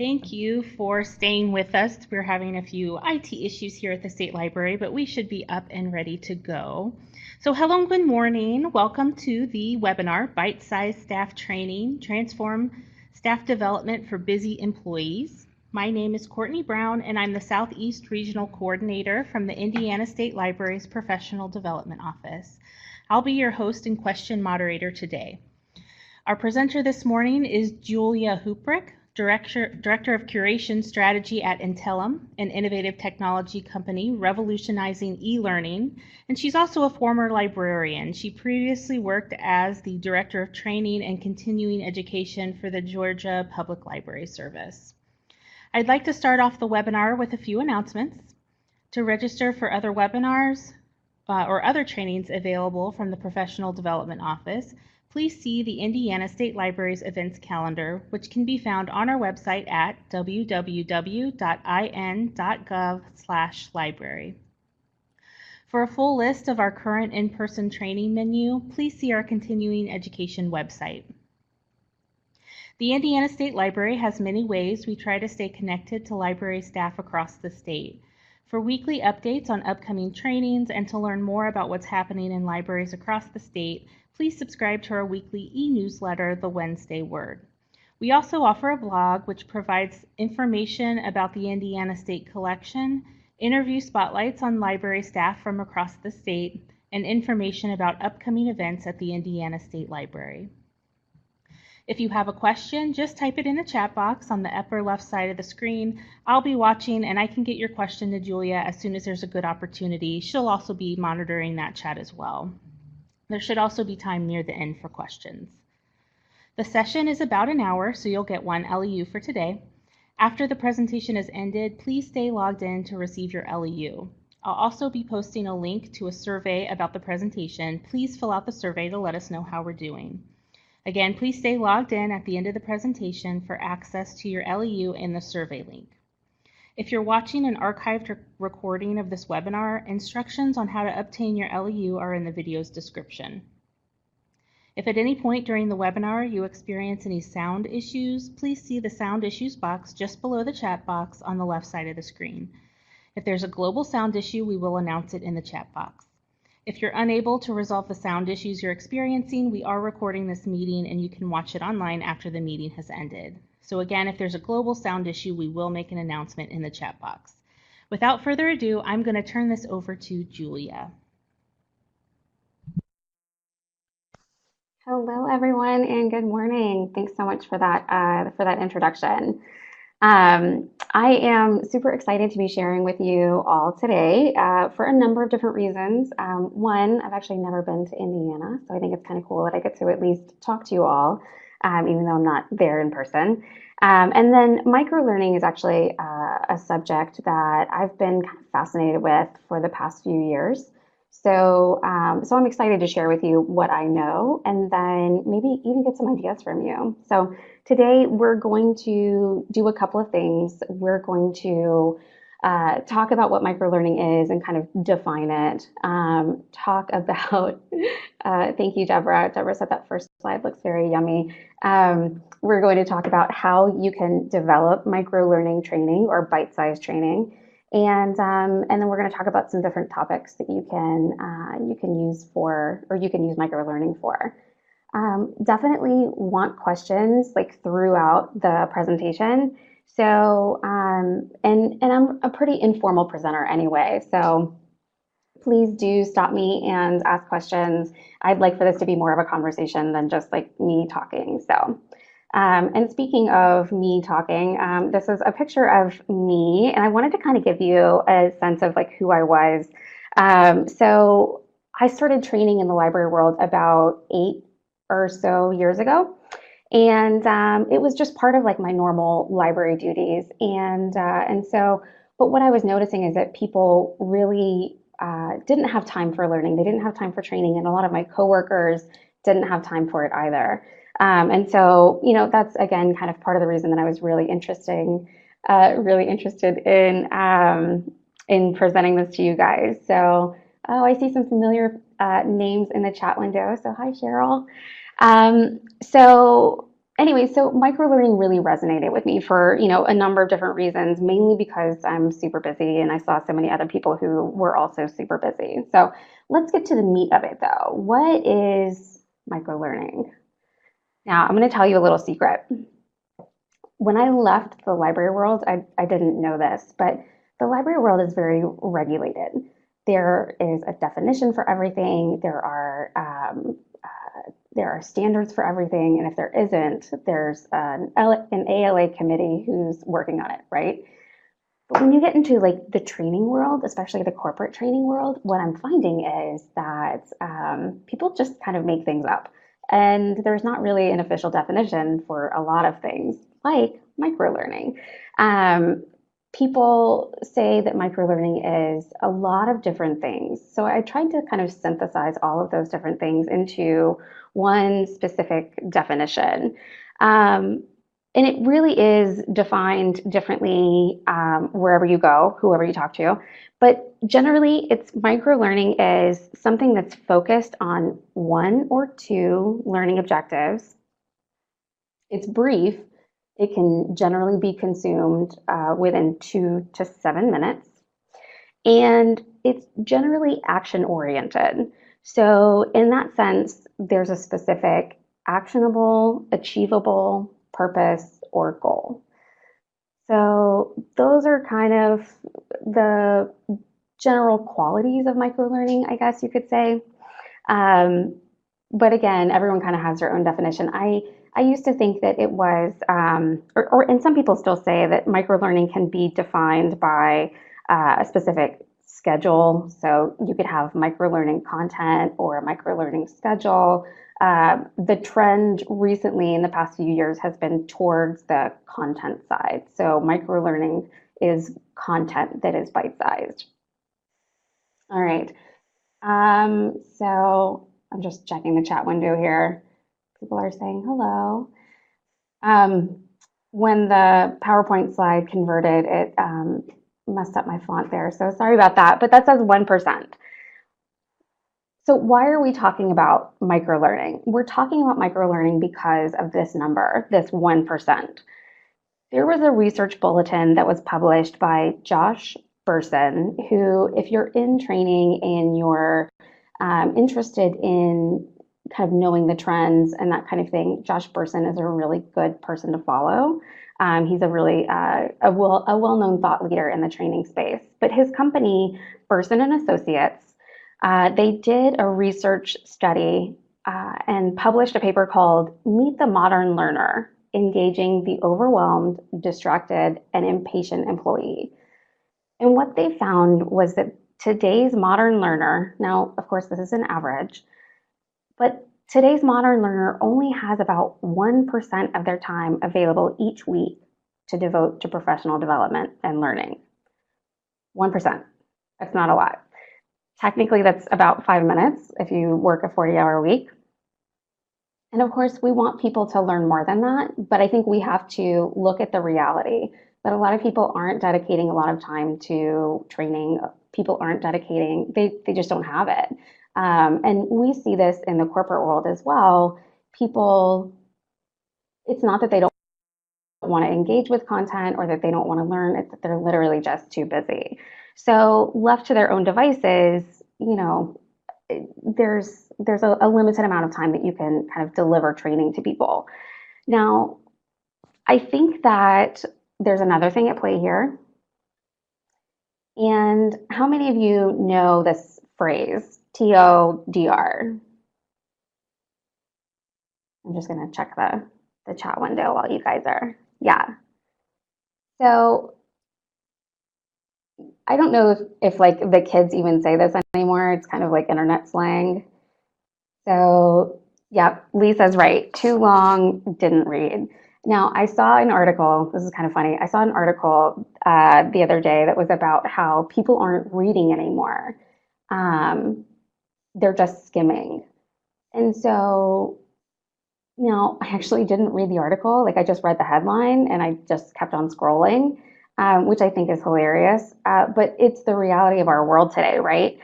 Thank you for staying with us. We're having a few IT issues here at the State Library, but we should be up and ready to go. So hello and good morning. Welcome to the webinar, Bite-Sized Staff Training, Transform Staff Development for Busy Employees. My name is Courtney Brown, and I'm the Southeast Regional Coordinator from the Indiana State Library's Professional Development Office. I'll be your host and question moderator today. Our presenter this morning is Julia Huprick, Director of Curation Strategy at Intellum, an innovative technology company revolutionizing e-learning, and she's also a former librarian. She previously worked as the Director of Training and Continuing Education for the Georgia Public Library Service. I'd like to start off the webinar with a few announcements. To register for other webinars or other trainings available from the Professional Development Office, please see the Indiana State Library's events calendar, which can be found on our website at www.in.gov/library. For a full list of our current in-person training menu, please see our continuing education website. The Indiana State Library has many ways we try to stay connected to library staff across the state. For weekly updates on upcoming trainings and to learn more about what's happening in libraries across the state, please subscribe to our weekly e-newsletter, The Wednesday Word. We also offer a blog which provides information about the Indiana State Collection, interview spotlights on library staff from across the state, and information about upcoming events at the Indiana State Library. If you have a question, just type it in the chat box on the upper left side of the screen. I'll be watching and I can get your question to Julia as soon as there's a good opportunity. She'll also be monitoring that chat as well. There should also be time near the end for questions. The session is about an hour, so you'll get one LEU for today. After the presentation is ended, please stay logged in to receive your LEU. I'll also be posting a link to a survey about the presentation. Please fill out the survey to let us know how we're doing. Again, please stay logged in at the end of the presentation for access to your LEU and the survey link. If you're watching an archived recording of this webinar, instructions on how to obtain your LEU are in the video's description. If at any point during the webinar you experience any sound issues, please see the sound issues box just below the chat box on the left side of the screen. If there's a global sound issue, we will announce it in the chat box. If you're unable to resolve the sound issues you're experiencing, we are recording this meeting and you can watch it online after the meeting has ended. So again, if there's a global sound issue, we will make an announcement in the chat box. Without further ado, I'm going to turn this over to Julia. Hello, everyone, and good morning. Thanks so much for that introduction. I am super excited to be sharing with you all today for a number of different reasons. One, I've actually never been to Indiana, so I think it's kind of cool that I get to at least talk to you all, even though I'm not there in person. And then microlearning is actually a subject that I've been kind of fascinated with for the past few years. So I'm excited to share with you what I know and then maybe even get some ideas from you. So today we're going to do a couple of things. We're going to talk about what microlearning is and kind of define it. Talk about, thank you, Deborah. Deborah said that first slide looks very yummy. We're going to talk about how you can develop microlearning training or bite-sized training. And then we're going to talk about some different topics that you can use microlearning for. Definitely want questions like throughout the presentation. So and I'm a pretty informal presenter anyway. So please do stop me and ask questions. I'd like for this to be more of a conversation than just like me talking. So. And speaking of me talking, this is a picture of me, and I wanted to kind of give you a sense of like who I was. So I started training in the library world about 8 or so years ago, and it was just part of like my normal library duties. But what I was noticing is that people really didn't have time for learning. They didn't have time for training, and a lot of my coworkers didn't have time for it either. And so, you know, that's again kind of part of the reason that I was really interested in presenting this to you guys. So, oh, I see some familiar names in the chat window. So, hi, Cheryl. Anyway, so microlearning really resonated with me for, a number of different reasons, mainly because I'm super busy and I saw so many other people who were also super busy. So let's get to the meat of it though. What is microlearning? Now, I'm going to tell you a little secret. When I left the library world, I didn't know this, but the library world is very regulated. There is a definition for everything. There are standards for everything, and if there isn't, there's an ALA committee who's working on it, right? But when you get into like the training world, especially the corporate training world, what I'm finding is that people just kind of make things up. And there's not really an official definition for a lot of things, like microlearning. Um, People say that microlearning is a lot of different things. So I tried to kind of synthesize all of those different things into one specific definition. Um, and it really is defined differently wherever you go, whoever you talk to. But generally, it's microlearning is something that's focused on one or two learning objectives. It's brief. It can generally be consumed within 2 to 7 minutes. And it's generally action oriented. So, in that sense, there's a specific actionable, achievable purpose or goal. So, those are kind of the general qualities of microlearning, I guess you could say. Um, but again, everyone kind of has their own definition. I used to think that it was, and some people still say that microlearning can be defined by a specific schedule. So you could have microlearning content or a microlearning schedule. The trend recently in the past few years has been towards the content side. So microlearning is content that is bite-sized. All right. So I'm just checking the chat window here. People are saying hello. Um, when the PowerPoint slide converted, it messed up my font there. So sorry about that, but that says 1%. So why are we talking about microlearning? We're talking about microlearning because of this number, this 1%. There was a research bulletin that was published by Josh Bersin, who, if you're in training and you're interested in kind of knowing the trends and that kind of thing, Josh Bersin is a really good person to follow. He's a really a well-known thought leader in the training space. But his company, Bersin and Associates, they did a research study and published a paper called "Meet the Modern Learner: Engaging the Overwhelmed, Distracted, and Impatient Employee." And what they found was that today's modern learner, now, of course, this is an average, but today's modern learner only has about 1% of their time available each week to devote to professional development and learning. 1%. That's not a lot. Technically, that's about 5 minutes if you work a 40-hour week. And of course, we want people to learn more than that, but I think we have to look at the reality that a lot of people aren't dedicating a lot of time to training. People aren't dedicating, they just don't have it. And we see this in the corporate world as well. People, it's not that they don't want to engage with content or that they don't want to learn, it's that they're literally just too busy. So left to their own devices, there's a limited amount of time that you can kind of deliver training to people. Now, I think that there's another thing at play here. And how many of you know this phrase, TODR? I'm just going to check the chat window while you guys are, yeah. So I don't know if like the kids even say this anymore. It's kind of like internet slang. So yeah, Lisa's right. Too long, didn't read. Now, I saw an article, this is kind of funny. I saw an article the other day that was about how people aren't reading anymore. They're just skimming. And so, I actually didn't read the article. Like I just read the headline and I just kept on scrolling, which I think is hilarious. But it's the reality of our world today, right?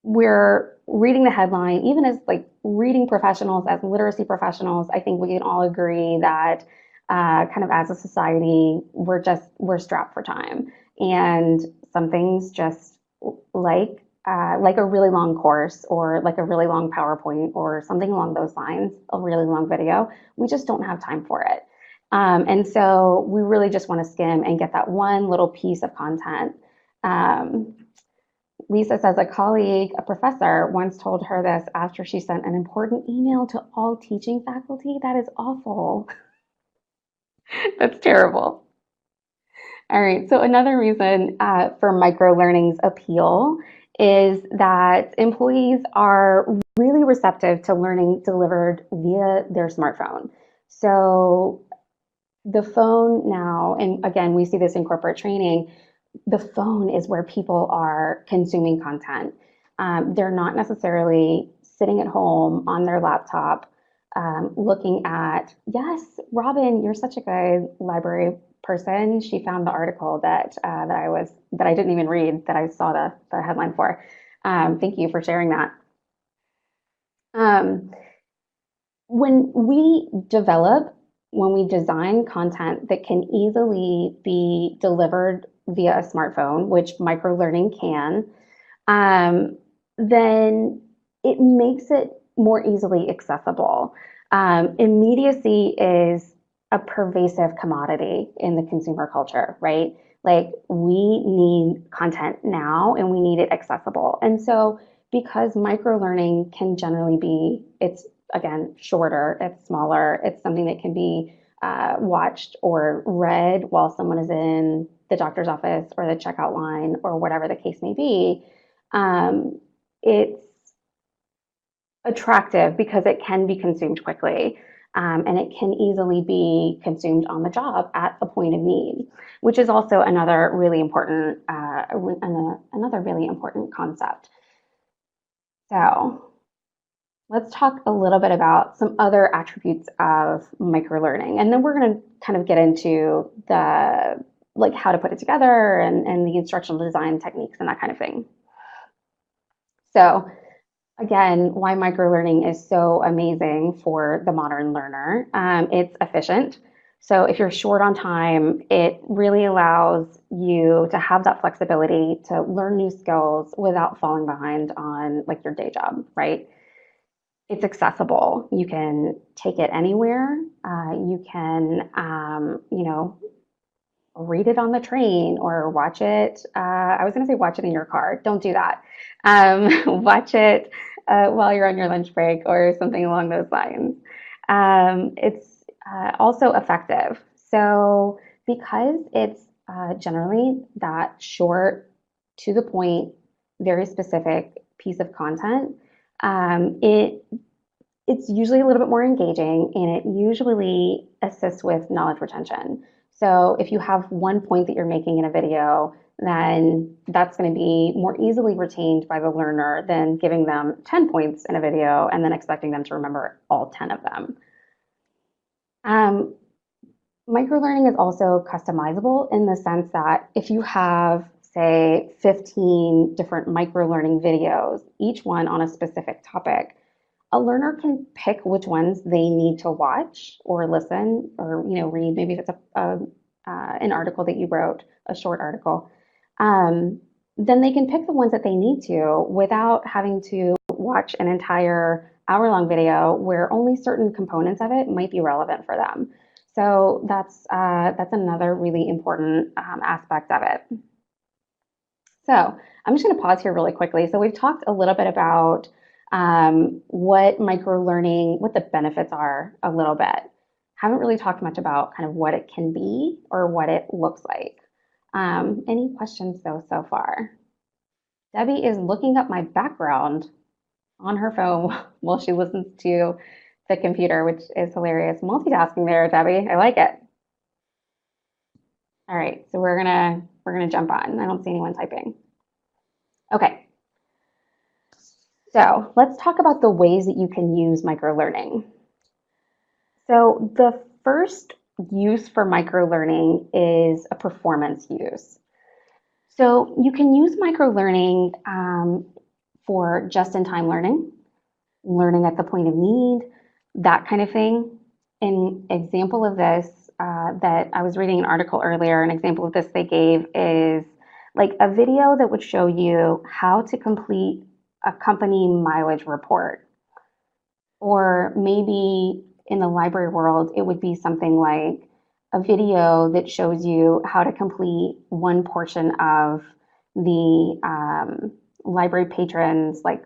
we're reading the headline, even as like reading professionals, as literacy professionals, I think we can all agree that kind of as a society, we're strapped for time, and some things just like a really long course or like a really long PowerPoint or something along those lines, a really long video, we just don't have time for it. And so we really just want to skim and get that one little piece of content. Um, Lisa says a colleague, a professor, once told her this after she sent an important email to all teaching faculty. That is awful. That's terrible. All right, so another reason for microlearning's appeal is that employees are really receptive to learning delivered via their smartphone. So the phone now, and again, we see this in corporate training, the phone is where people are consuming content. They're not necessarily sitting at home on their laptop looking at, yes, Robin, you're such a good library person. She found the article that I didn't even read, that I saw the headline for. Thank you for sharing that. Um, when we design content that can easily be delivered via a smartphone, which microlearning can, um, then it makes it more easily accessible. Immediacy is a pervasive commodity in the consumer culture, right? Like we need content now and we need it accessible. And so because microlearning can generally be, it's again shorter, it's smaller, it's something that can be watched or read while someone is in the doctor's office or the checkout line or whatever the case may be. It's attractive because it can be consumed quickly. And it can easily be consumed on the job at a point of need, which is also another really important concept. So let's talk a little bit about some other attributes of microlearning, and then we're going to kind of get into the like how to put it together and the instructional design techniques and that kind of thing. So again, why microlearning is so amazing for the modern learner. It's efficient. So if you're short on time, it really allows you to have that flexibility to learn new skills without falling behind on like your day job, right? It's accessible. You can take it anywhere. You can, read it on the train or watch it. I was going to say watch it in your car. Don't do that. Watch it while you're on your lunch break or something along those lines. It's also effective. So, because it's generally that short, to the point, very specific piece of content, it's usually a little bit more engaging and it usually assists with knowledge retention. So if you have one point that you're making in a video, then that's going to be more easily retained by the learner than giving them 10 points in a video and then expecting them to remember all 10 of them. Microlearning is also customizable in the sense that if you have, say, 15 different microlearning videos, each one on a specific topic, a learner can pick which ones they need to watch or listen or read. Maybe if it's an article that you wrote, a short article, then they can pick the ones that they need to without having to watch an entire hour-long video where only certain components of it might be relevant for them. So that's another really important aspect of it. So I'm just going to pause here really quickly. So we've talked a little bit about what microlearning, what the benefits are a little bit. Haven't really talked much about kind of what it can be or what it looks like. Any questions though so far? Debbie is looking up my background on her phone while she listens to the computer, which is hilarious. Multitasking there, Debbie. I like it. All right, so we're gonna jump on. I don't see anyone typing. Okay. So let's talk about the ways that you can use microlearning. So the first use for microlearning is a performance use. So you can use microlearning for just-in-time learning, learning at the point of need, that kind of thing. An example of this that I was reading an article earlier, an example of this they gave is like a video that would show you how to complete a company mileage report. Or maybe in the library world, it would be something like a video that shows you how to complete one portion of the library patrons, like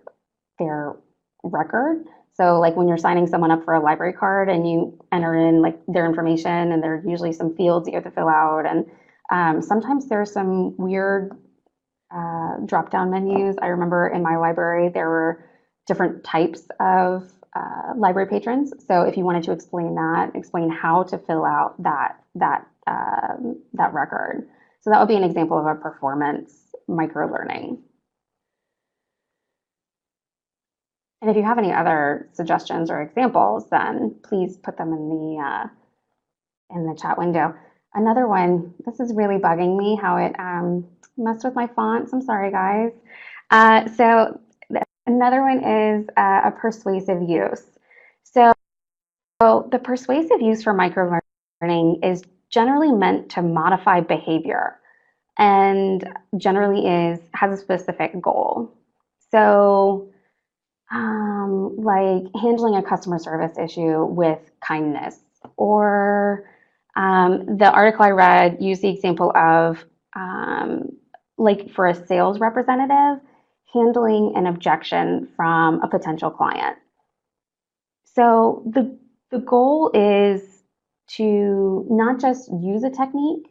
their record. So like when you're signing someone up for a library card and you enter in like their information, and there are usually some fields you have to fill out, and sometimes there's some weird drop down menus. I remember in my library there were different types of library patrons. So if you wanted to explain that, explain how to fill out that record. So that would be an example of a performance microlearning. And if you have any other suggestions or examples, then please put them in the chat window. Another one, this is really bugging me how it messed with my fonts. I'm sorry, guys. So another one is a persuasive use. So the persuasive use for microlearning is generally meant to modify behavior and generally has a specific goal. So like handling a customer service issue with kindness, or the article I read used the example of like for a sales representative handling an objection from a potential client. So the goal is to not just use a technique.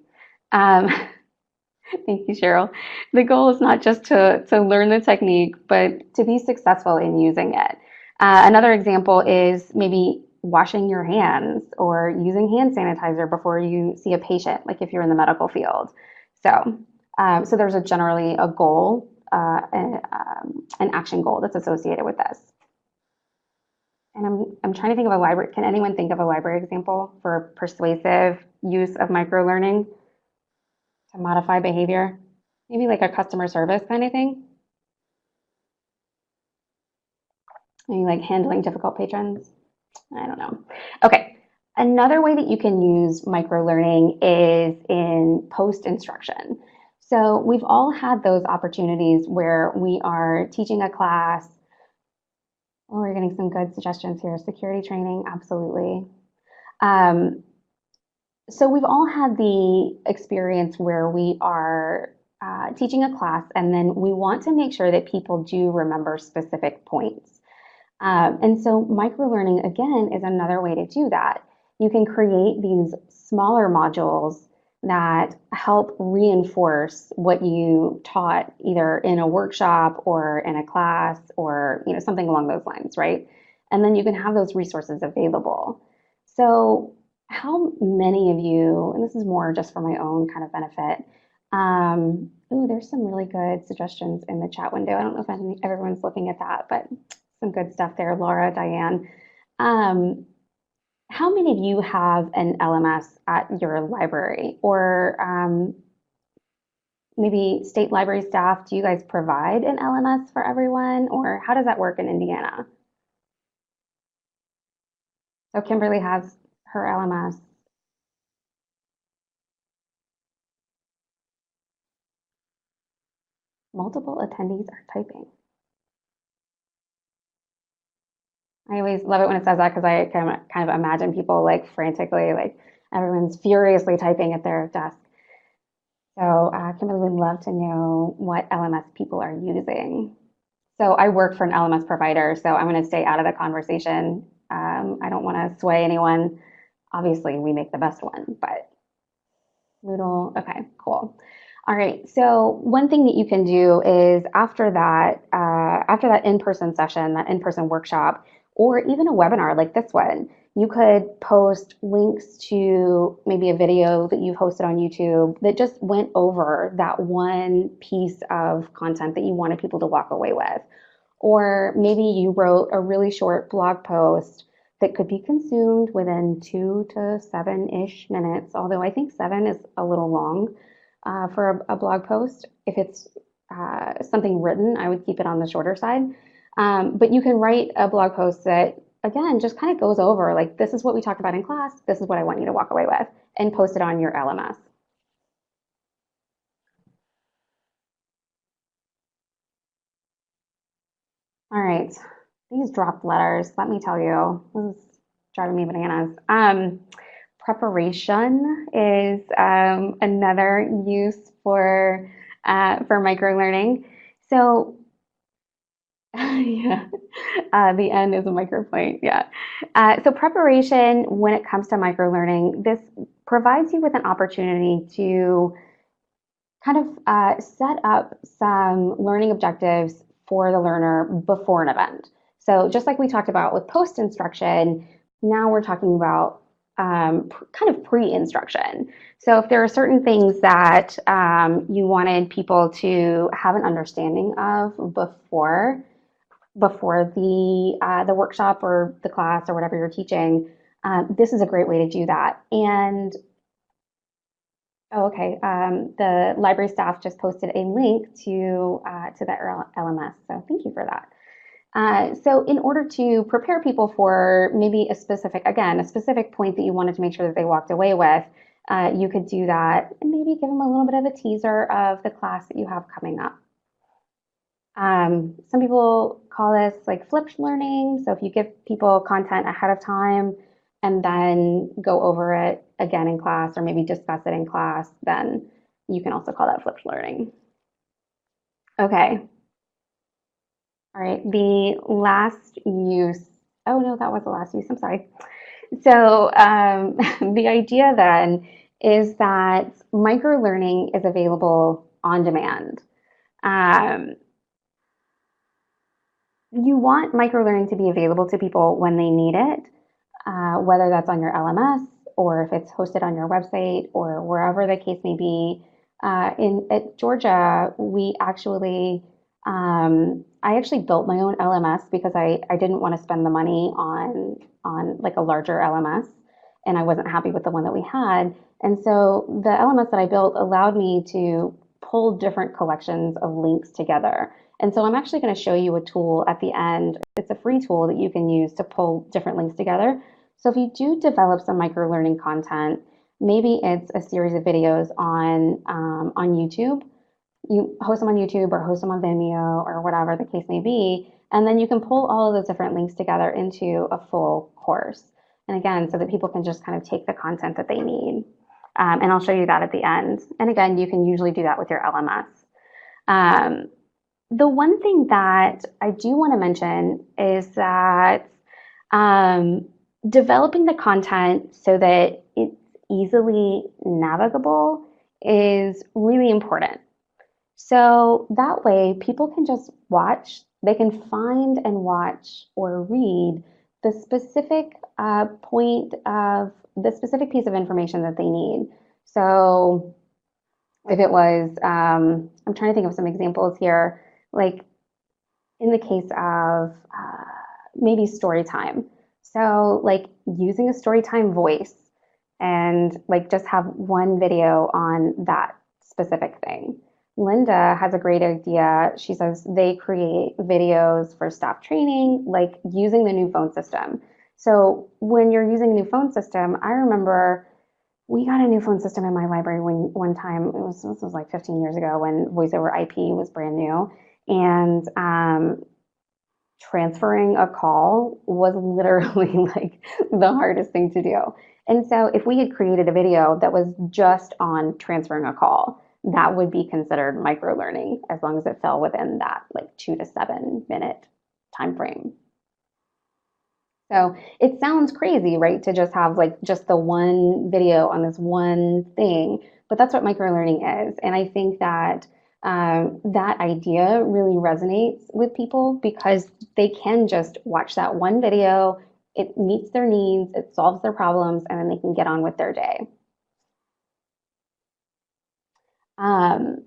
Thank you, Cheryl. The goal is not just to learn the technique, but to be successful in using it. Another example is maybe washing your hands or using hand sanitizer before you see a patient, like if you're in the medical field. So there's generally a goal, an action goal that's associated with this. And I'm trying to think of a library. Can anyone think of a library example for persuasive use of microlearning to modify behavior? Maybe like a customer service kind of thing? Maybe like handling difficult patrons? I don't know. Okay. Another way that you can use microlearning is in post-instruction. So we've all had those opportunities where we are teaching a class. Oh, we're getting some good suggestions here. Security training, absolutely. So we've all had the experience where we are teaching a class, and then we want to make sure that people do remember specific points. And so microlearning, again, is another way to do that. You can create these smaller modules that help reinforce what you taught either in a workshop or in a class, or something along those lines, right? And then you can have those resources available. So how many of you, and this is more just for my own kind of benefit, there's some really good suggestions in the chat window. I don't know if everyone's looking at that, but some good stuff there, Laura, Diane. How many of you have an LMS at your library, or maybe state library staff? Do you guys provide an LMS for everyone, or how does that work in Indiana? So Kimberly has her LMS. Multiple attendees are typing. I always love it when it says that, because I can kind of imagine people like frantically, like everyone's furiously typing at their desk. So Kimberly would love to know what LMS people are using. So I work for an LMS provider, so I'm going to stay out of the conversation. I don't want to sway anyone. Obviously, we make the best one, but Moodle, okay, cool. All right, so one thing that you can do is after that in-person session, that in-person workshop, or even a webinar like this one, you could post links to maybe a video that you've hosted on YouTube that just went over that one piece of content that you wanted people to walk away with. Or maybe you wrote a really short blog post that could be consumed within 2 to 7-ish minutes, although I think 7 is a little long for a blog post. If it's something written, I would keep it on the shorter side. But you can write a blog post that, again, just kind of goes over like, this is what we talked about in class, this is what I want you to walk away with, and post it on your LMS. All right, these dropped letters, let me tell you, this is driving me bananas. Preparation is another use for microlearning. So yeah, the end is a micropoint. Yeah. So preparation, when it comes to microlearning, this provides you with an opportunity to kind of set up some learning objectives for the learner before an event. So just like we talked about with post instruction, now we're talking about kind of pre-instruction. So if there are certain things that you wanted people to have an understanding of before the workshop or the class or whatever you're teaching, this is a great way to do that. And oh, okay. The library staff just posted a link to that LMS, so thank you for that. So in order to prepare people for maybe a specific point that you wanted to make sure that they walked away with, you could do that and maybe give them a little bit of a teaser of the class that you have coming up. Some people call this like flipped learning. So if you give people content ahead of time and then go over it again in class or maybe discuss it in class, then you can also call that flipped learning. Okay. All right. The last use. Oh, no, that was the last use. I'm sorry. So the idea then is that microlearning is available on demand. Um, you want microlearning to be available to people when they need it, whether that's on your LMS or if it's hosted on your website or wherever the case may be. In at Georgia, I actually built my own LMS because I didn't want to spend the money on like a larger LMS, and I wasn't happy with the one that we had. And so the LMS that I built allowed me to pull different collections of links together. And so I'm actually going to show you a tool at the end. It's a free tool that you can use to pull different links together. So if you do develop some microlearning content, maybe it's a series of videos on YouTube. You host them on YouTube or host them on Vimeo or whatever the case may be, and then you can pull all of those different links together into a full course. And again, so that people can just kind of take the content that they need. And I'll show you that at the end. And again, you can usually do that with your LMS. The one thing that I do want to mention is that developing the content so that it's easily navigable is really important. So that way, people can just watch, they can find and watch or read the specific the specific piece of information that they need. So if it was, I'm trying to think of some examples here, like in the case of maybe story time. So like using a story time voice and like just have one video on that specific thing. Linda has a great idea. She says they create videos for staff training, like using the new phone system. So when you're using a new phone system, I remember we got a new phone system in my library one time. This was like 15 years ago when voice over IP was brand new, and transferring a call was literally like the hardest thing to do. And so if we had created a video that was just on transferring a call, that would be considered microlearning as long as it fell within that like 2 to 7 minute time frame. So it sounds crazy, right, to just have like just the one video on this one thing, but that's what microlearning is. And I think that that idea really resonates with people because they can just watch that one video, it meets their needs, it solves their problems, and then they can get on with their day. A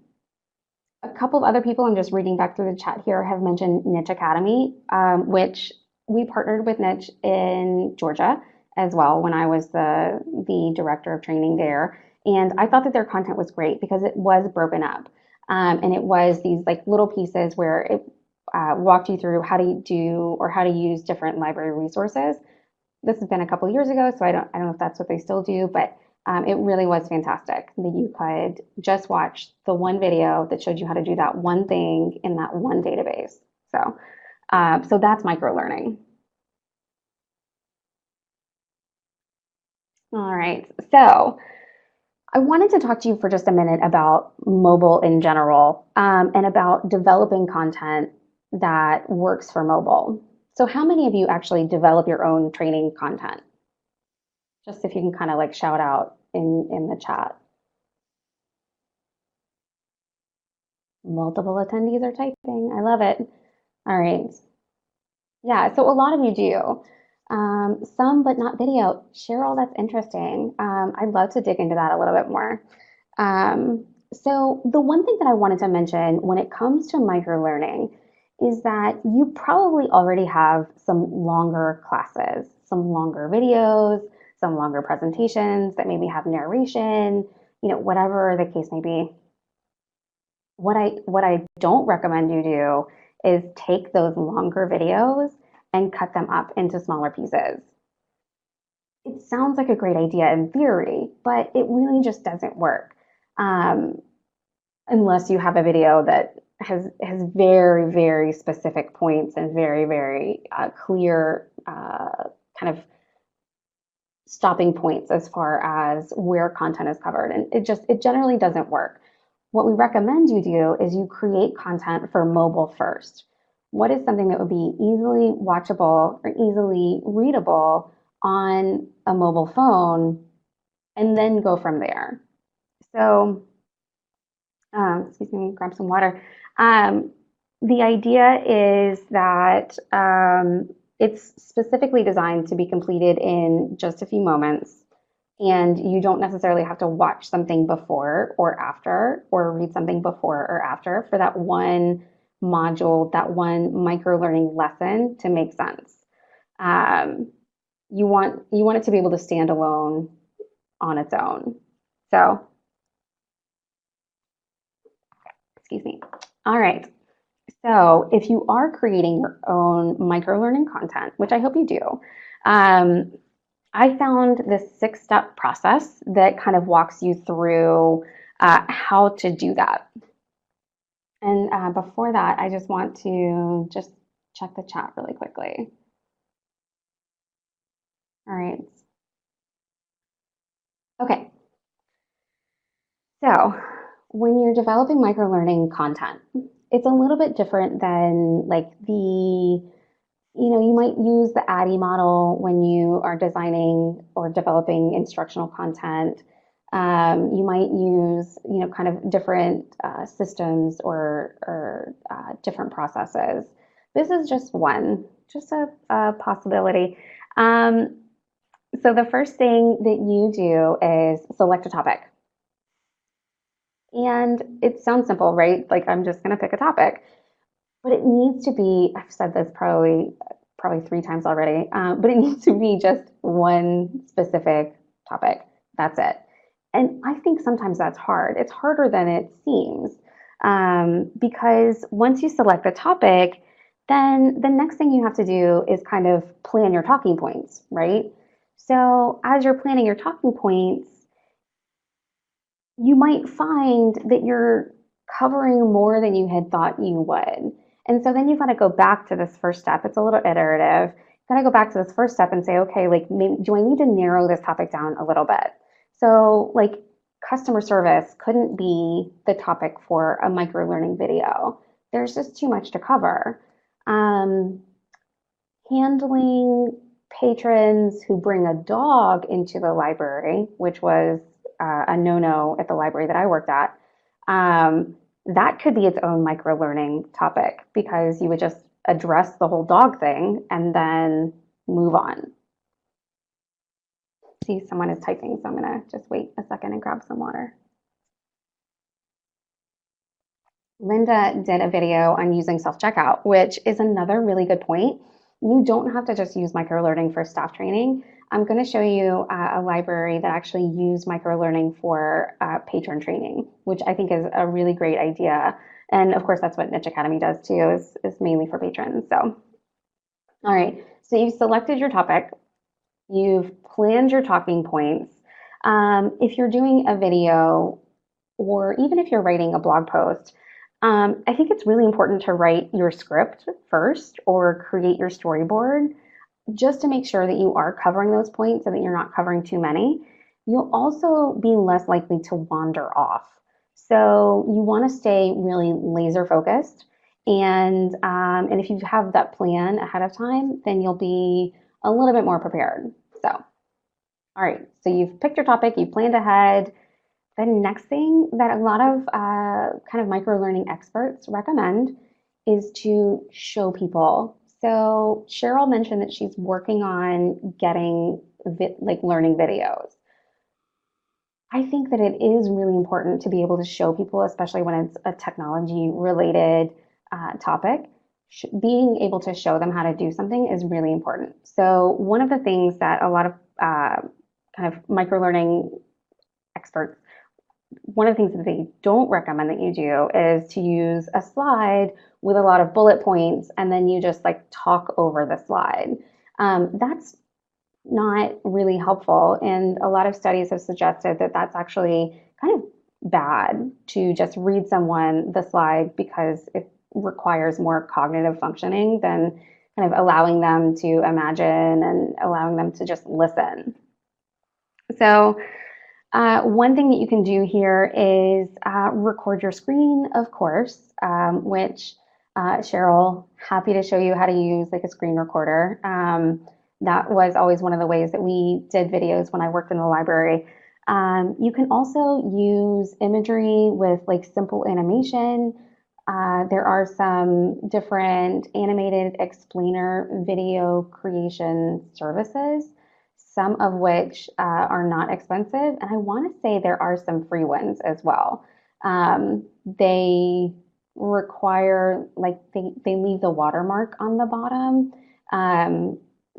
couple of other people, I'm just reading back through the chat here, have mentioned Niche Academy, which we partnered with Niche in Georgia as well when I was the director of training there. And I thought that their content was great because it was broken up. And it was these like little pieces where it walked you through how to do or how to use different library resources. This has been a couple years ago, so I don't know if that's what they still do, but it really was fantastic that you could just watch the one video that showed you how to do that one thing in that one database. So that's microlearning. All right, so I wanted to talk to you for just a minute about mobile in general, and about developing content that works for mobile. So how many of you actually develop your own training content? Just if you can kind of like shout out in the chat. Multiple attendees are typing. I love it. All right. Yeah, so a lot of you do. Some, but not video. Cheryl, that's interesting. I'd love to dig into that a little bit more. So the one thing that I wanted to mention when it comes to microlearning is that you probably already have some longer classes, some longer videos, some longer presentations that maybe have narration, whatever the case may be. What I don't recommend you do is take those longer videos and cut them up into smaller pieces. It sounds like a great idea in theory, but it really just doesn't work. Unless you have a video that has very, very specific points and very, very clear kind of stopping points as far as where content is covered. And it generally doesn't work. What we recommend you do is you create content for mobile first. What is something that would be easily watchable or easily readable on a mobile phone, and then go from there. So, excuse me, grab some water. The idea is that it's specifically designed to be completed in just a few moments, and you don't necessarily have to watch something before or after, or read something before or after for that one module, that one micro-learning lesson to make sense. You want it to be able to stand alone on its own. So, excuse me. All right. So if you are creating your own micro-learning content, which I hope you do, I found this 6-step process that kind of walks you through how to do that. And before that, I just want to just check the chat really quickly. All right. Okay. So when you're developing microlearning content, it's a little bit different than like you might use the ADDIE model when you are designing or developing instructional content. You might use, kind of different systems or different processes. This is just one, just a possibility. So the first thing that you do is select a topic. And it sounds simple, right? Like I'm just going to pick a topic, but it needs to be, I've said this probably 3 times already, but it needs to be just one specific topic. That's it. And I think sometimes that's hard. It's harder than it seems, because once you select the topic, then the next thing you have to do is kind of plan your talking points, right? So as you're planning your talking points, you might find that you're covering more than you had thought you would. And so then you've got to go back to this first step. It's a little iterative. You've got to go back to this first step and say, okay, like, maybe, do I need to narrow this topic down a little bit? So, like, customer service couldn't be the topic for a micro-learning video. There's just too much to cover. Handling patrons who bring a dog into the library, which was a no-no at the library that I worked at, that could be its own micro-learning topic, because you would just address the whole dog thing and then move on. See, someone is typing, so I'm gonna just wait a second and grab some water. Linda did a video on using self-checkout, which is another really good point, you don't have to just use microlearning for staff training. I'm going to show you a library that actually used microlearning for patron training, which I think is a really great idea. And of course, that's what Niche Academy does too, is mainly for patrons. So, all right, so you've selected your topic, you've planned your talking points. If you're doing a video, or even if you're writing a blog post, I think it's really important to write your script first or create your storyboard just to make sure that you are covering those points and that you're not covering too many. You'll also be less likely to wander off. So you want to stay really laser focused. And if you have that plan ahead of time, then you'll be a little bit more prepared. So, all right, so you've picked your topic, you planned ahead. The next thing that a lot of kind of microlearning experts recommend is to show people. So Cheryl mentioned that she's working on getting like learning videos. I think that it is really important to be able to show people, especially when it's a technology related topic. Being able to show them how to do something is really important. So one of the things that a lot of kind of microlearning experts, one of the things that they don't recommend that you do is to use a slide with a lot of bullet points and then you just like talk over the slide. That's not really helpful. And a lot of studies have suggested that that's actually kind of bad to just read someone the slide because it requires more cognitive functioning than kind of allowing them to imagine and allowing them to just listen. So one thing that you can do here is record your screen, of course, which Cheryl, happy to show you how to use like a screen recorder. That was always one of the ways that we did videos when I worked in the library. You can also use imagery with like simple animation. There are some different animated explainer video creation services, some of which are not expensive. And I want to say there are some free ones as well. They require, like, they leave the watermark on the bottom.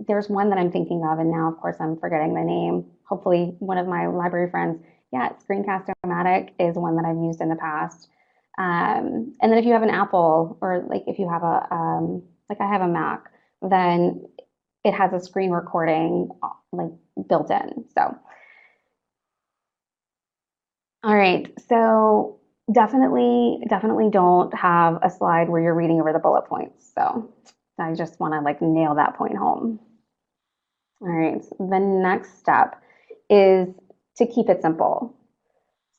There's one that I'm thinking of, and now, of course, I'm forgetting the name. Hopefully, one of my library friends, yeah, Screencast-O-Matic is one that I've used in the past. And then if you have an Apple, or like if you have like I have a Mac, then it has a screen recording like built in. So, all right. So definitely don't have a slide where you're reading over the bullet points. So I just want to like nail that point home. All right. The next step is to keep it simple.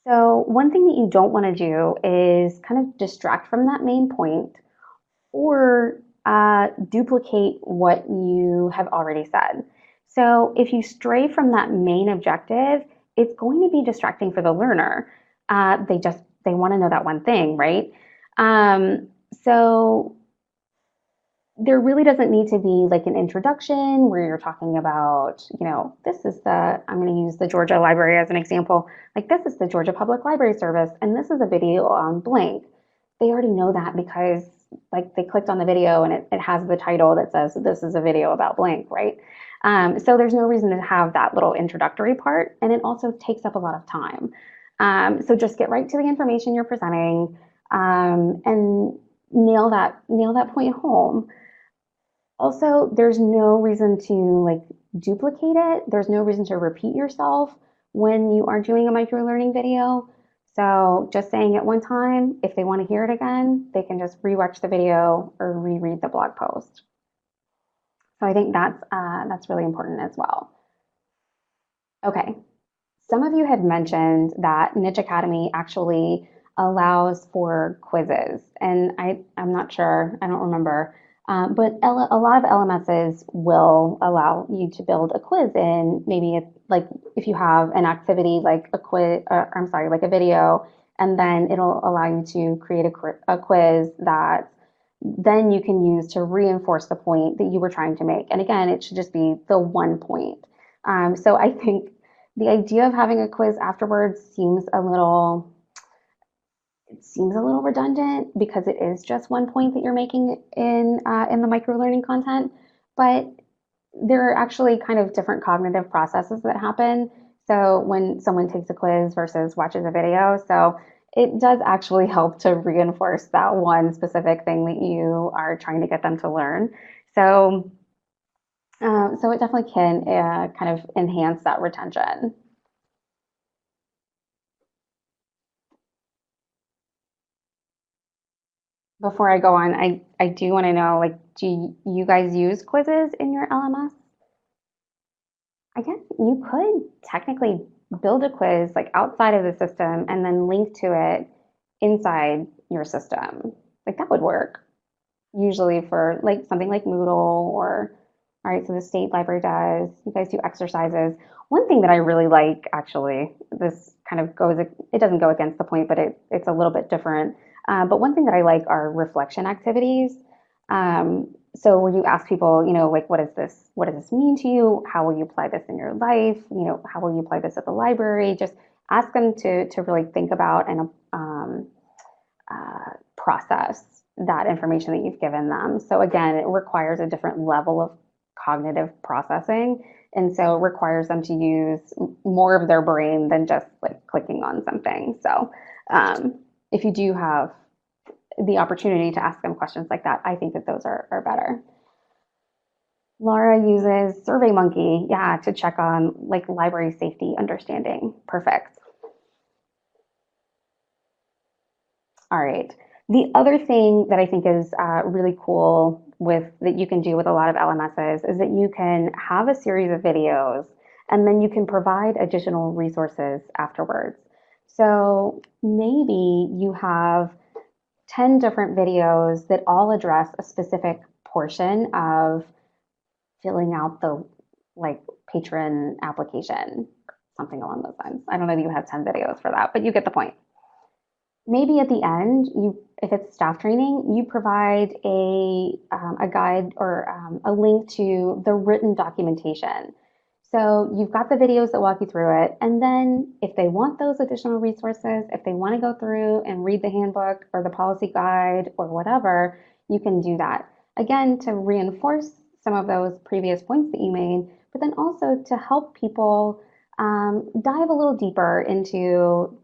So one thing that you don't want to do is kind of distract from that main point or duplicate what you have already said. So if you stray from that main objective, it's going to be distracting for the learner. They want to know that one thing, right? So there really doesn't need to be like an introduction where you're talking about, I'm going to use the Georgia Library as an example. Like, this is the Georgia Public Library Service, and this is a video on blank. They already know that because like they clicked on the video and it has the title that says this is a video about blank, right? So there's no reason to have that little introductory part, and it also takes up a lot of time. So just get right to the information you're presenting, and nail that point home. Also, there's no reason to like duplicate it. There's no reason to repeat yourself when you are doing a microlearning video. So just saying it one time, if they want to hear it again, they can just rewatch the video or reread the blog post. So I think that's really important as well. Okay, some of you had mentioned that Niche Academy actually allows for quizzes, and I'm not sure, I don't remember. But a lot of LMSs will allow you to build a quiz in. Maybe like if you have an activity like a quiz, like a video, and then it'll allow you to create a quiz that then you can use to reinforce the point that you were trying to make. And again, it should just be the one point. So I think the idea of having a quiz afterwards seems a little redundant because it is just one point that you're making in the microlearning content. but there are actually kind of different cognitive processes that happen. So when someone takes a quiz versus watches a video, so it does actually help to reinforce that one specific thing that you are trying to get them to learn. So, so it definitely can kind of enhance that retention. Before I go on, I do want to know, like, do you guys use quizzes in your LMS? I guess you could technically build a quiz like outside of the system and then link to it inside your system. Like that would work usually for like something like Moodle or, all right, so the state library does. You guys do exercises. One thing that I really like, actually, this kind of goes, it doesn't go against the point, but it's a little bit different. But one thing that I like are reflection activities. So where you ask people, you know, like, what is this? What does this mean to you? How will you apply this in your life? You know, how will you apply this at the library? Just ask them to really think about and process that information that you've given them. So again, it requires a different level of cognitive processing. And so it requires them to use more of their brain than just like clicking on something. So if you do have the opportunity to ask them questions like that, I think that those are better. Laura uses SurveyMonkey, yeah, to check on like library safety understanding. Perfect. All right. The other thing that I think is really cool with that you can do with a lot of LMSs is that you can have a series of videos and then you can provide additional resources afterwards. So maybe you have 10 different videos that all address a specific portion of filling out the like patron application, something along those lines. I don't know that you have 10 videos for that, but you get the point. Maybe at the end, you, if it's staff training, you provide a guide or a link to the written documentation. So you've got the videos that walk you through it. And then if they want those additional resources, if they want to go through and read the handbook or the policy guide or whatever, you can do that. Again, to reinforce some of those previous points that you made, but then also to help people dive a little deeper into,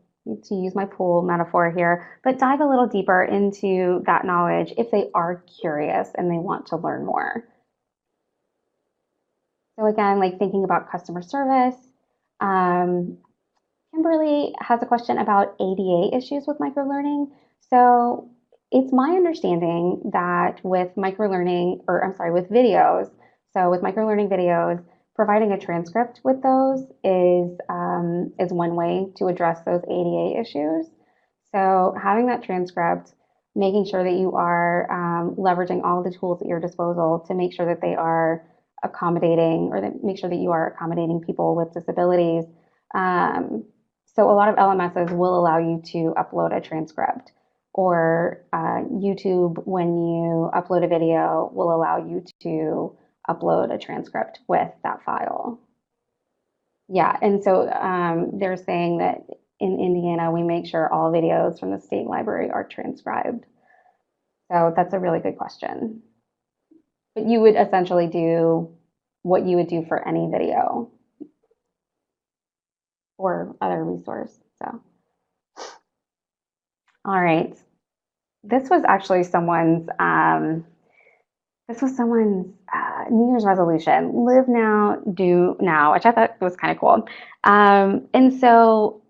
to use my pool metaphor here, but dive a little deeper into that knowledge if they are curious and they want to learn more. So again, like thinking about customer service, um, Kimberly has a question about ADA issues with microlearning. So it's my understanding that with microlearning, or I'm sorry, with videos, so with microlearning videos, providing a transcript with those is one way to address those ADA issues. So having that transcript, making sure that you are leveraging all of the tools at your disposal to make sure that they are accommodating, or that make sure that you are accommodating people with disabilities. So a lot of LMSs will allow you to upload a transcript, or YouTube, when you upload a video, will allow you to upload a transcript with that file. Yeah, and so they're saying that in Indiana, we make sure all videos from the state library are transcribed. So that's a really good question. But you would essentially do what you would do for any video or other resource. So, all right. This was actually someone's New Year's resolution: live now, do now, which I thought was kind of cool. And so,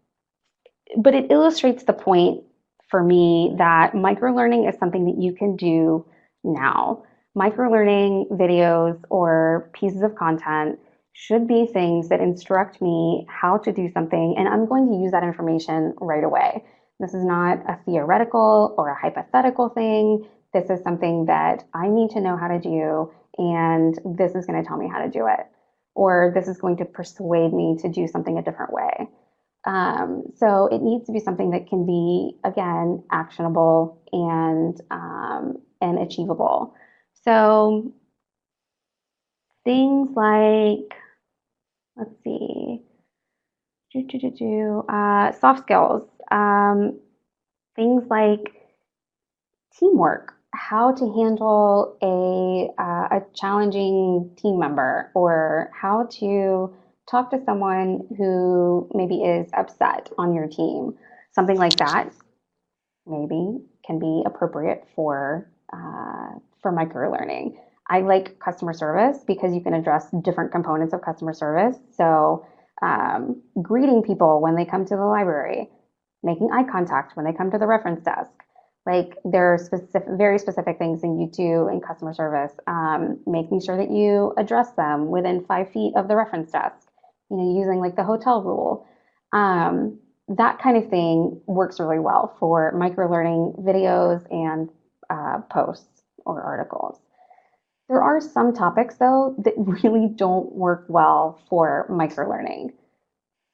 but it illustrates the point for me that microlearning is something that you can do now. Microlearning videos or pieces of content should be things that instruct me how to do something, and I'm going to use that information right away. This is not a theoretical or a hypothetical thing. This is something that I need to know how to do, and this is going to tell me how to do it, or this is going to persuade me to do something a different way. So it needs to be something that can be, again, actionable and achievable. So things like, let's see, soft skills, things like teamwork, how to handle a challenging team member, or how to talk to someone who maybe is upset on your team. Something like that maybe can be appropriate for microlearning. I like customer service because you can address different components of customer service. So, greeting people when they come to the library, making eye contact when they come to the reference desk. Like there are very specific things that you do in customer service, making sure that you address them within 5 feet of the reference desk. You know, using like the hotel rule. That kind of thing works really well for microlearning videos and posts or articles. There are some topics, though, that really don't work well for microlearning.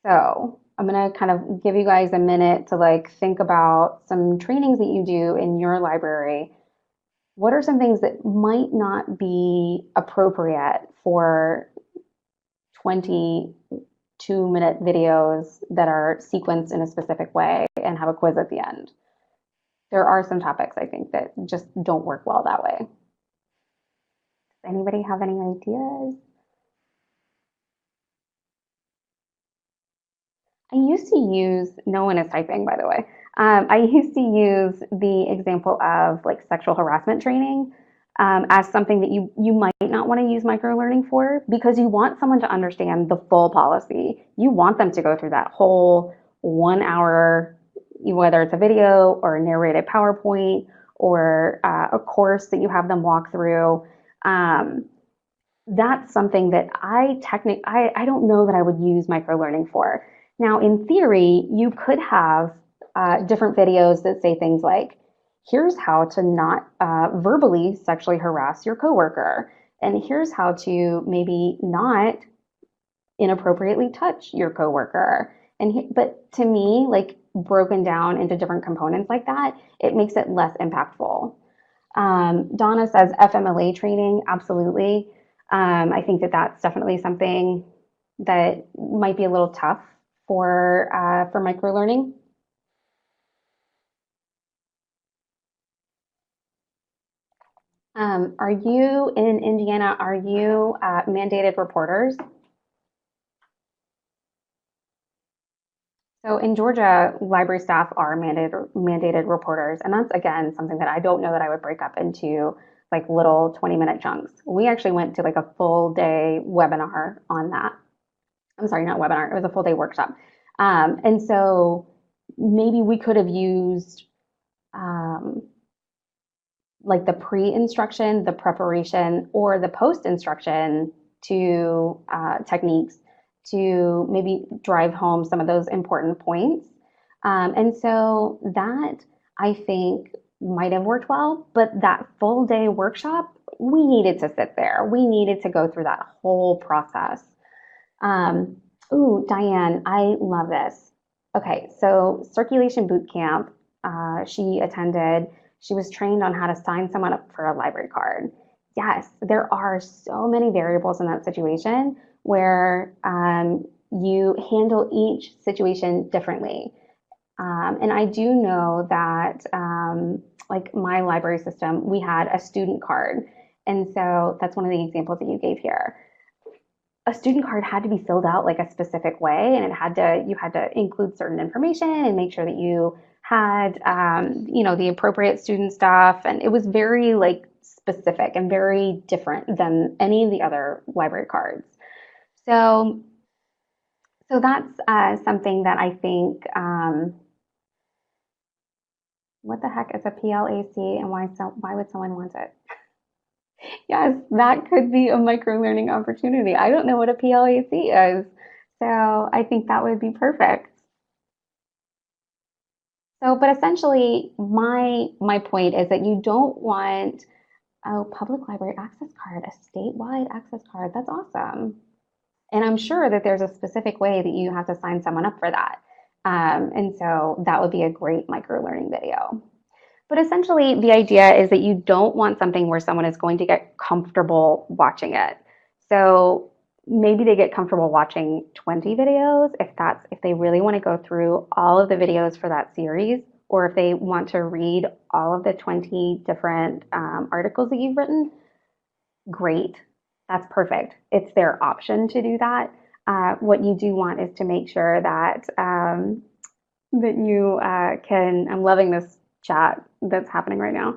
So I'm going to kind of give you guys a minute to like think about some trainings that you do in your library. What are some things that might not be appropriate for 22-minute videos that are sequenced in a specific way and have a quiz at the end? There are some topics I think that just don't work well that way. Does anybody have any ideas? I used to use, no one is typing, by the way. I used to use the example of like sexual harassment training as something that you might not want to use microlearning for, because you want someone to understand the full policy. You want them to go through that whole 1 hour, whether it's a video or a narrated PowerPoint or a course that you have them walk through. Um, that's something that I don't know that I would use microlearning for. Now, in theory, you could have different videos that say things like, here's how to not verbally sexually harass your coworker, and here's how to maybe not inappropriately touch your coworker. But to me, like broken down into different components like that, it makes it less impactful. Donna says FMLA training, absolutely. I think that that's definitely something that might be a little tough for microlearning. Are you in Indiana? Are you mandated reporters? So in Georgia, library staff are mandated reporters, and that's again something that I don't know that I would break up into like little 20-minute chunks. We actually went to like a full day webinar on that. I'm sorry, not webinar, it was a full day workshop. And so maybe we could have used um, like the pre-instruction, the preparation, or the post-instruction to techniques to maybe drive home some of those important points. And so that I think might have worked well, but that full day workshop, we needed to sit there. We needed to go through that whole process. Um, Ooh, Diane, I love this. Okay, so circulation boot camp, she attended. She was trained on how to sign someone up for a library card. Yes, there are so many variables in that situation where you handle each situation differently. And I do know that, like my library system, we had a student card. And so that's one of the examples that you gave here. A student card had to be filled out like a specific way, and you had to include certain information and make sure that you had the appropriate student stuff, and it was very like specific and very different than any of the other library cards. So that's something that I think. What the heck is a PLAC, and why would someone want it? Yes, that could be a microlearning opportunity. I don't know what a PLAC is, so I think that would be perfect. So, but essentially, my point is that you don't want a public library access card, a statewide access card. That's awesome. And I'm sure that there's a specific way that you have to sign someone up for that. And so that would be a great microlearning video. But essentially, the idea is that you don't want something where someone is going to get comfortable watching it. So maybe they get comfortable watching 20 videos if they really want to go through all of the videos for that series. or if they want to read all of the 20 different articles that you've written, great. That's perfect. It's their option to do that. What you do want is to make sure that that you can. I'm loving this chat that's happening right now.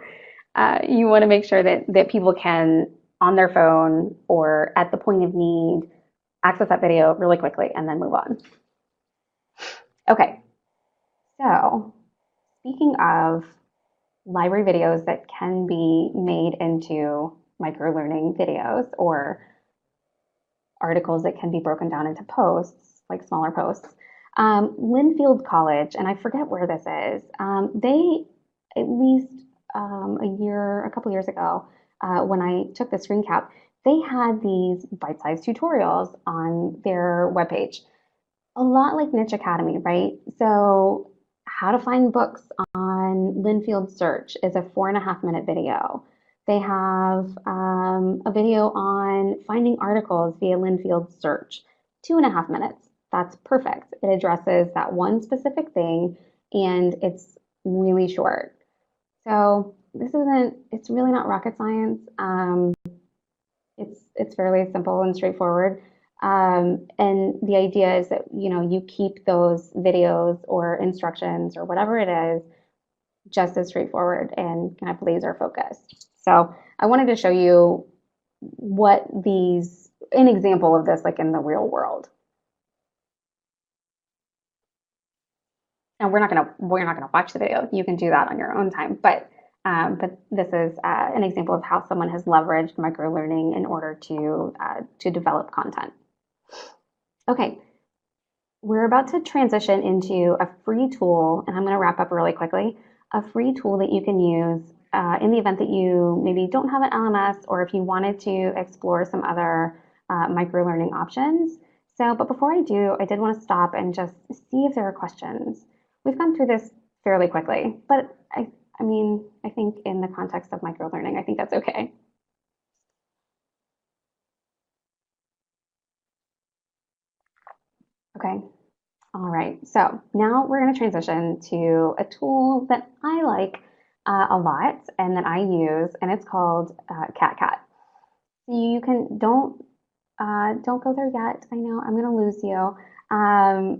You want to make sure that people can, on their phone or at the point of need, access that video really quickly and then move on. Okay, so speaking of library videos that can be made into microlearning videos or articles that can be broken down into posts, like smaller posts. Linfield College, and I forget where this is, they, at least a couple years ago, when I took the screen cap, they had these bite-sized tutorials on their webpage. A lot like Niche Academy, right? So how to find books on Linfield Search is a 4.5 minute video. They have a video on finding articles via Linfield Search, 2.5 minutes. That's perfect. It addresses that one specific thing and it's really short. So it's really not rocket science. It's fairly simple and straightforward. And the idea is that, you keep those videos or instructions or whatever it is just as straightforward and kind of laser focused. So I wanted to show you an example of this, like in the real world. And we're not gonna watch the video. You can do that on your own time. But this is an example of how someone has leveraged microlearning in order to develop content. Okay, we're about to transition into a free tool, and I'm going to wrap up really quickly. A free tool that you can use in the event that you maybe don't have an LMS, or if you wanted to explore some other microlearning options. But before I do, I did want to stop and just see if there are questions. We've gone through this fairly quickly, but I think in the context of microlearning, I think that's okay. Okay. All right, so now we're going to transition to a tool that I like a lot and that I use, and it's called CatCat. You can don't go there yet. I know I'm going to lose you to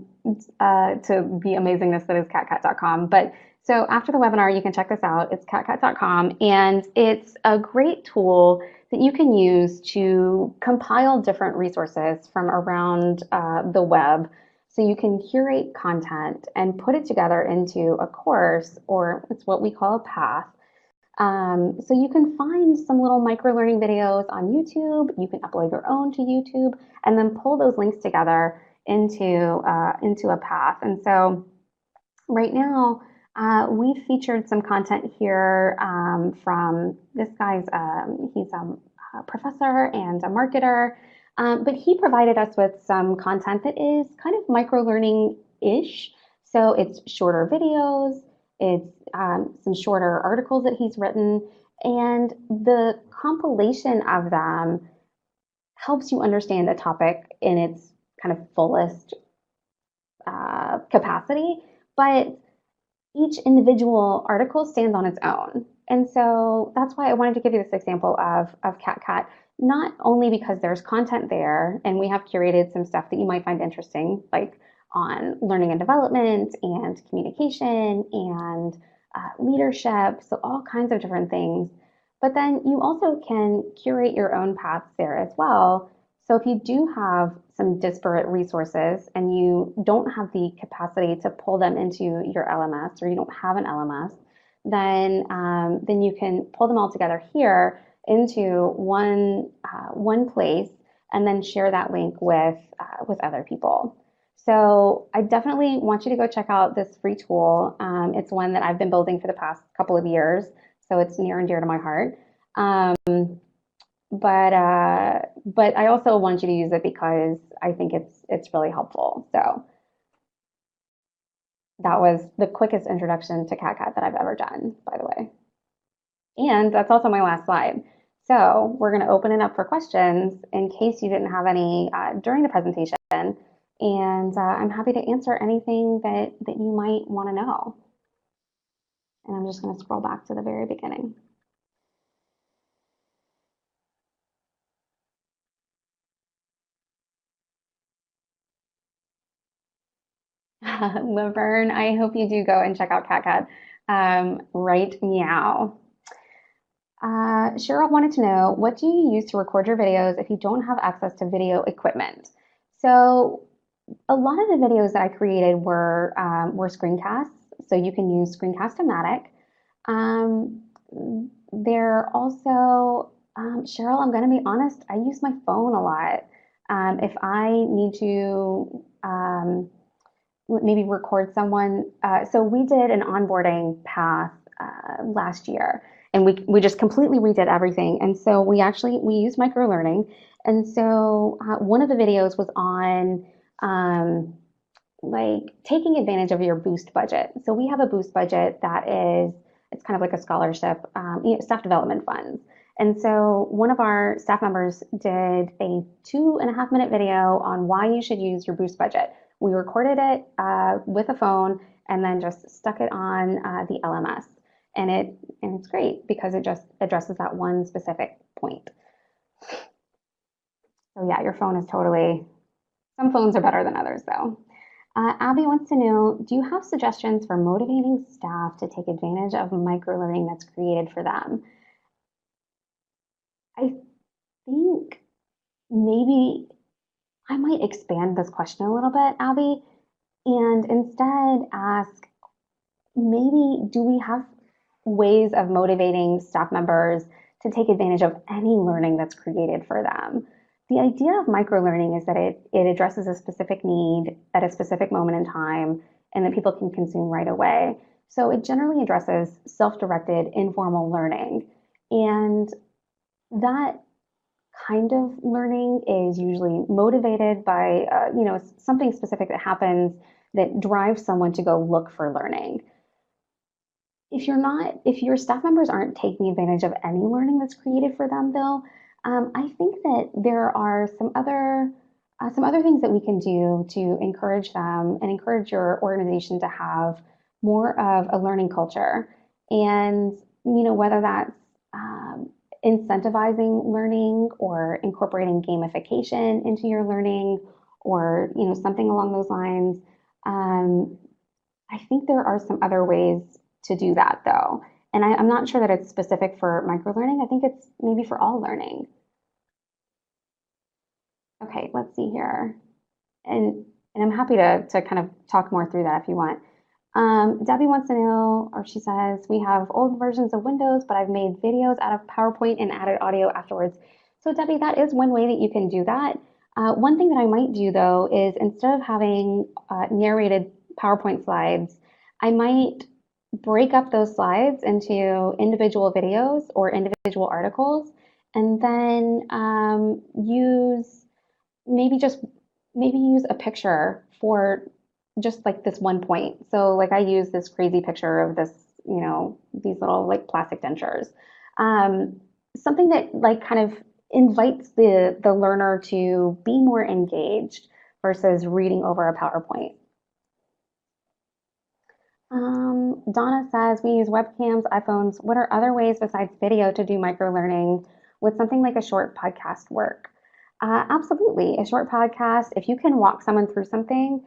the amazingness that is catcat.com. But so after the webinar, you can check this out. It's catcat.com, and it's a great tool that you can use to compile different resources from around the web. So you can curate content and put it together into a course, or it's what we call a path. So you can find some little microlearning videos on YouTube. You can upload your own to YouTube and then pull those links together into a path. And so right now, we've featured some content here from this guy's, he's a professor and a marketer. But he provided us with some content that is kind of microlearning-ish. So it's shorter videos, it's some shorter articles that he's written, and the compilation of them helps you understand the topic in its kind of fullest capacity. But each individual article stands on its own. And so that's why I wanted to give you this example of CatCat, not only because there's content there and we have curated some stuff that you might find interesting, like on learning and development and communication and leadership, so all kinds of different things. But then you also can curate your own paths there as well. So if you do have some disparate resources and you don't have the capacity to pull them into your LMS, or you don't have an LMS, then you can pull them all together here into one place and then share that link with other people. So I definitely want you to go check out this free tool. It's one that I've been building for the past couple of years, so it's near and dear to my heart. But I also want you to use it because I think it's really helpful. So that was the quickest introduction to CatCat that I've ever done, by the way. And that's also my last slide. So we're going to open it up for questions in case you didn't have any during the presentation. And I'm happy to answer anything that you might want to know. And I'm just going to scroll back to the very beginning. Laverne, I hope you do go and check out CatCat. Right meow. Cheryl wanted to know, what do you use to record your videos if you don't have access to video equipment? So a lot of the videos that I created were screencasts, so you can use Screencast-O-Matic. Um, they're also, Cheryl, I'm going to be honest, I use my phone a lot. If I need to maybe record someone, so we did an onboarding path last year, and we just completely redid everything. And so we used microlearning, and so one of the videos was on um, like taking advantage of your boost budget. So we have a boost budget that is, it's kind of like a scholarship, staff development funds. And so one of our staff members did a 2.5 minute video on why you should use your boost budget. We recorded it with a phone and then just stuck it on the LMS. And it's great because it just addresses that one specific point. So yeah, your phone is totally, some phones are better than others though. Abby wants to know, do you have suggestions for motivating staff to take advantage of microlearning that's created for them? I think maybe I might expand this question a little bit, Abby, and instead ask, maybe do we have ways of motivating staff members to take advantage of any learning that's created for them? The idea of microlearning is that it addresses a specific need at a specific moment in time and that people can consume right away. So it generally addresses self-directed informal learning. And that kind of learning is usually motivated by something specific that happens that drives someone to go look for learning. If your staff members aren't taking advantage of any learning that's created for them, though, I think that there are some other things that we can do to encourage them and encourage your organization to have more of a learning culture. And whether that's incentivizing learning or incorporating gamification into your learning, or something along those lines. Um, I think there are some other ways to do that though. And I'm not sure that it's specific for microlearning. I think it's maybe for all learning. Okay, let's see here. And I'm happy to kind of talk more through that if you want. Debbie wants to know, or she says, we have old versions of Windows, but I've made videos out of PowerPoint and added audio afterwards. So Debbie, that is one way that you can do that. One thing that I might do though is, instead of having narrated PowerPoint slides, I might break up those slides into individual videos or individual articles, and then maybe just use a picture for just like this one point. So like I use this crazy picture of this, these little like plastic dentures. Um, Something that like kind of invites the learner to be more engaged versus reading over a PowerPoint. Donna says, we use webcams, iPhones. What are other ways besides video to do microlearning? With something like a short podcast work? Absolutely. A short podcast, if you can walk someone through something,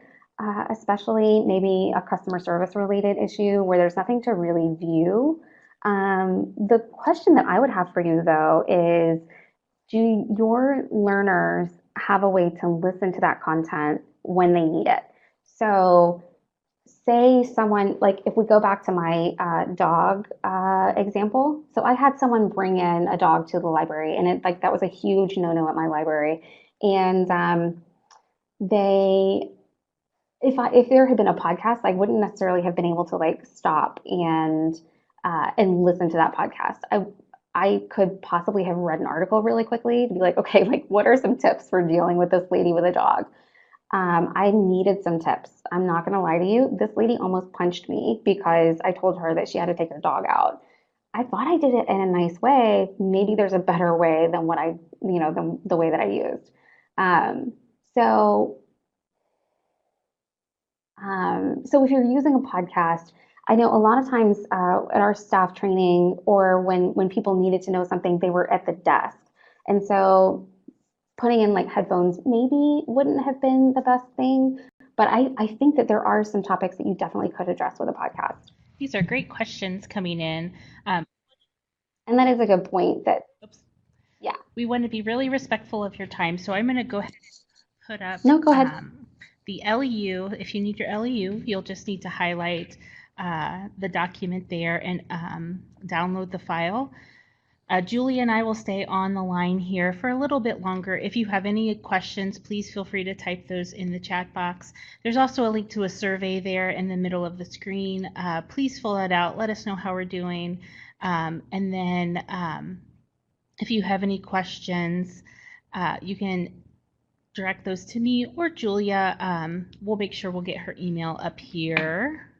especially maybe a customer service related issue where there's nothing to really view. The question that I would have for you though is, do your learners have a way to listen to that content when they need it? So say someone, like if we go back to my dog example, so I had someone bring in a dog to the library, and that was a huge no-no at my library. And they if there had been a podcast, I wouldn't necessarily have been able to like stop and listen to that podcast. I could possibly have read an article really quickly to be like, okay, like what are some tips for dealing with this lady with a dog? I needed some tips. I'm not going to lie to you. This lady almost punched me because I told her that she had to take her dog out. I thought I did it in a nice way. Maybe there's a better way than than the way that I used. Um, so, so if you're using a podcast, I know a lot of times at our staff training or when people needed to know something, they were at the desk. And so putting in like headphones maybe wouldn't have been the best thing. But I think that there are some topics that you definitely could address with a podcast. These are great questions coming in. Um, And that is a good point that, oops. yeah. We want to be really respectful of your time, so I'm going to go ahead and put up No, go ahead. the LEU. If you need your LEU, you'll just need to highlight the document there and download the file. Julie and I will stay on the line here for a little bit longer. If you have any questions, please feel free to type those in the chat box. There's also a link to a survey there in the middle of the screen. Please fill that out. Let us know how we're doing. And then if you have any questions, you can direct those to me or Julia. We'll make sure we'll get her email up here.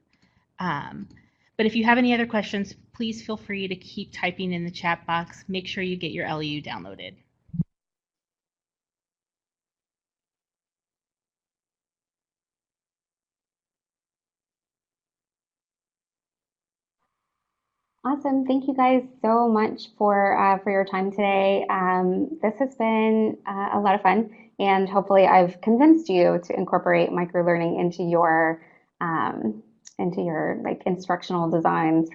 But if you have any other questions, please feel free to keep typing in the chat box. Make sure you get your LEU downloaded. Awesome. Thank you guys so much for your time today. This has been a lot of fun, and hopefully, I've convinced you to incorporate microlearning into your like instructional designs